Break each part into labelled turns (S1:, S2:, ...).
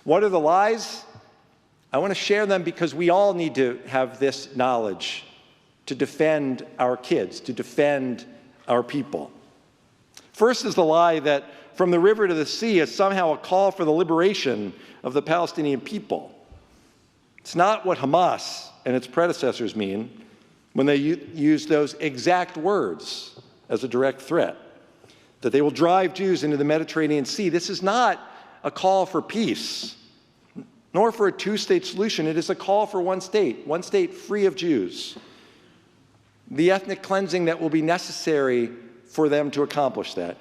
S1: What are the lies? I want to share them because we all need to have this knowledge to defend our kids, to defend our people. First is the lie that from the river to the sea is somehow a call for the liberation of the Palestinian people. It's not what Hamas and its predecessors mean when they use those exact words as a direct threat, that they will drive Jews into the Mediterranean Sea. This is not a call for peace, nor for a two-state solution. It is a call for one state free of Jews. The ethnic cleansing that will be necessary for them to accomplish that.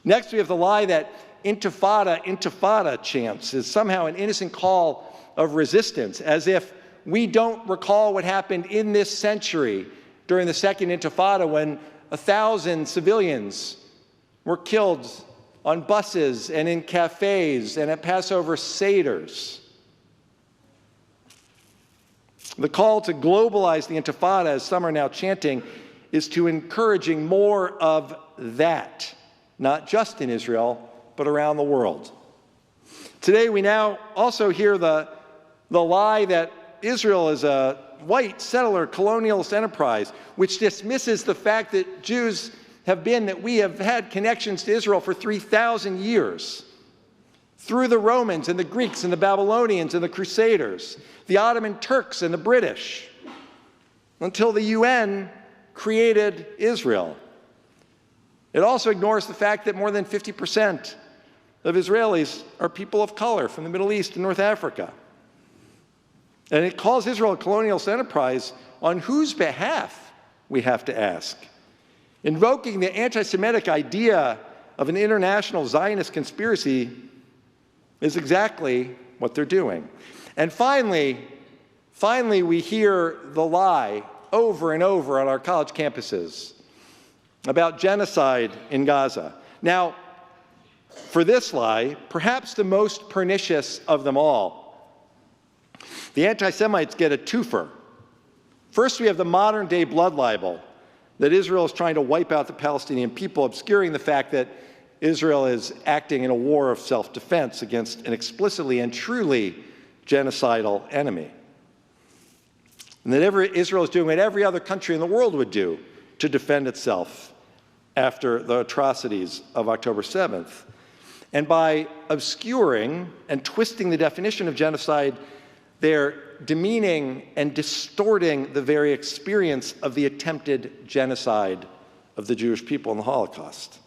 S1: Next, we have the lie that intifada chants is somehow an innocent call of resistance, as if we don't recall what happened in this century during the Second Intifada when 1,000 civilians were killed on buses and in cafes and at Passover Seders. The call to globalize the Intifada, as some are now chanting, is to encouraging more of that, not just in Israel, but around the world. Today we now also hear the lie that Israel is a white settler colonialist enterprise, which dismisses the fact that we have had connections to Israel for 3,000 years. Through the Romans and the Greeks and the Babylonians and the Crusaders, the Ottoman Turks and the British, until the UN created Israel. It also ignores the fact that more than 50% of Israelis are people of color from the Middle East and North Africa. And it calls Israel a colonialist enterprise on whose behalf, we have to ask. Invoking the anti-Semitic idea of an international Zionist conspiracy is exactly what they're doing. And finally, we hear the lie over and over on our college campuses about genocide in Gaza. Now, for this lie, perhaps the most pernicious of them all, the anti-Semites get a twofer. First, we have the modern-day blood libel that Israel is trying to wipe out the Palestinian people, obscuring the fact that Israel is acting in a war of self-defense against an explicitly and truly genocidal enemy. And that Israel is doing what every other country in the world would do to defend itself after the atrocities of October 7th. And by obscuring and twisting the definition of genocide, they're demeaning and distorting the very experience of the attempted genocide of the Jewish people in the Holocaust.